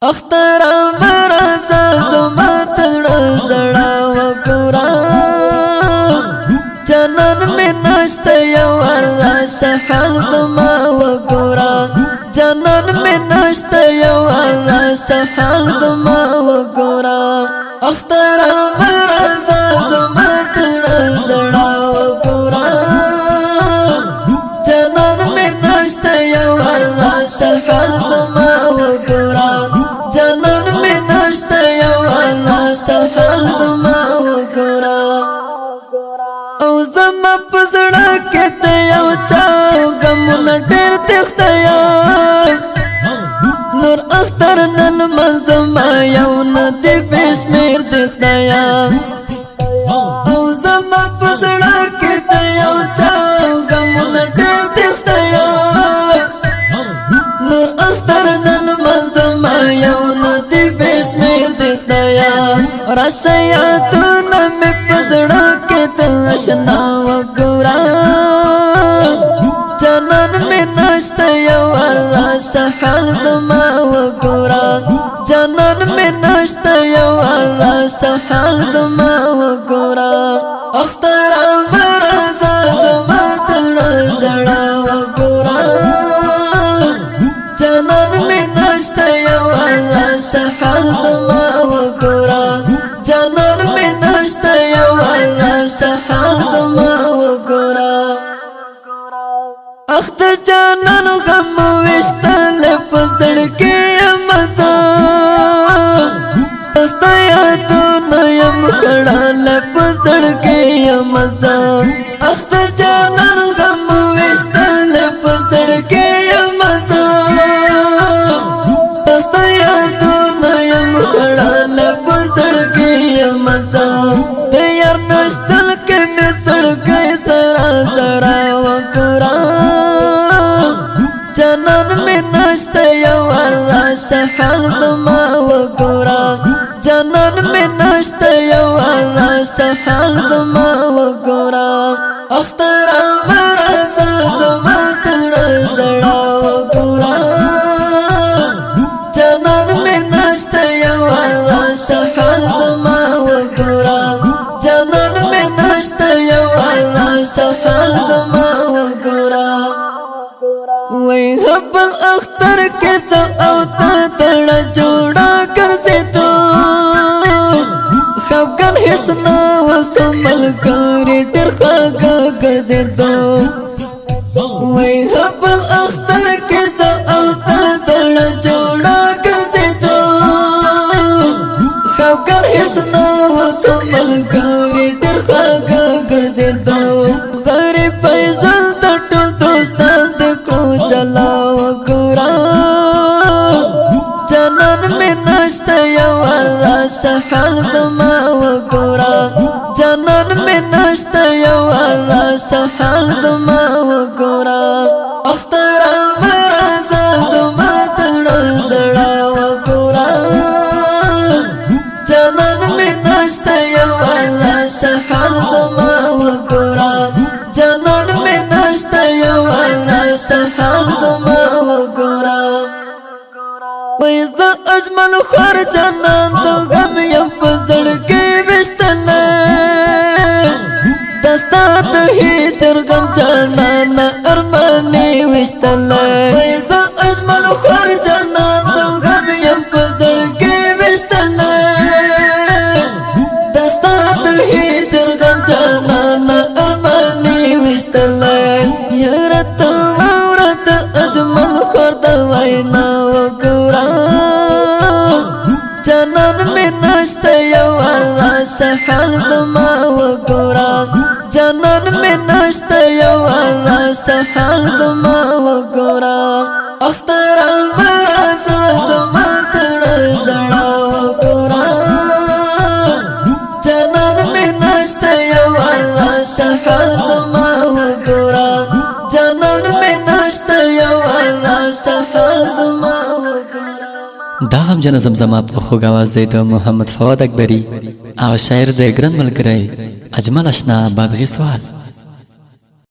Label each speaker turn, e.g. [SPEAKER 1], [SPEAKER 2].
[SPEAKER 1] اختر مرزا زما تړه زړه وګورا جنان مې نشته یو راشه حال زما وګورا جنان مې نشته یو راشه حال زما وګورا اختر مرزا زما تړه زړه وګورا جنان مې نشته یو راشه حال زما وګورا جنان مې نشته یو راشه حال زما وګورا او زما پزړه کې ته یو چا غمونه ډېر تختیا نور اختر نن منځما یو نه دې بشمیر تختیا او زما پزړه کې ته یو چا غمونه ډېر تختیا نور اختر نن منځما یو نه دې بشمیر تختیا راشیا تو نه مې پزړه کې ته آشنا وګورا جنان مې نشته یو راشه حال زما وګورا جنان مې نشته یو راشه حال زما وګورا اختر مرزا زما تړه زړه وګورا جنان مې نشته یو راشه حال زما وګورا جنان مې نشته یو راشه حال زما وګورا اخت جانان غم وشتل پسړ کې مزا استیا تو نیم خړل پسړ کې مزا اخت جانان غم وشتل پسړ کې مزا استیا تو نیم خړل پسړ کې مزا تیار نشتل کې مسړ کې سرا سرا وګورا جنان مې نشته یو راشه حال زما وګورا جنان مې نشته یو راشه حال زما وګورا اختر مرزا زما تړه زړه وګورا جنان مې نشته یو راشه حال زما وګورا جنان مې نشته یو راشه حال زما وګورا وای خپل اختر کې څو او تا تړه جوړا کرځې تو خفګان هیڅ نه وسمل کړې ډېر ښه کرځې تو وای خپل اختر کې څو او تا تړه جوړا کرځې تو خفګان هیڅ نه وسمل کړې ډېر ښه کرځې تو غریب پیسل ټول دوستان چلا وګورا جنان مې نشته یو راشه حال زما وګورا جنان مې نشته یو راشه حال زما وګورا اختر مرزا زما تړه زړه وګورا جنان مې نشته یو راشه حال زما وګورا جنان مې نشته یو راشه حال زما وګورا وای زه اجمل خور جنان تو غم یم په زړګي وشتل دستا ته هیڅ غم جنان ارمانې وشتل وای زه اجمل خور جنان تو غم یم په زړګي وشتل دستا ته هیڅ غم جنان ارمانې وشتل یارت اورت اجمل خور د وینا وګورا جنان مې نشته یو راشه حال زما وګورا جنان مې نشته یو راشه حال زما وګورا اختر مرزا زما تړه زړه وګورا جنان مې نشته یو راشه حال زما وګورا جنان مې نشته یو راشه حال زما وګورا
[SPEAKER 2] دا غمجن زمزمه په خوږ आवाज د محمد فواد اکبری او شاعر د ګران ملګری اجمل اشنا بادغی سوال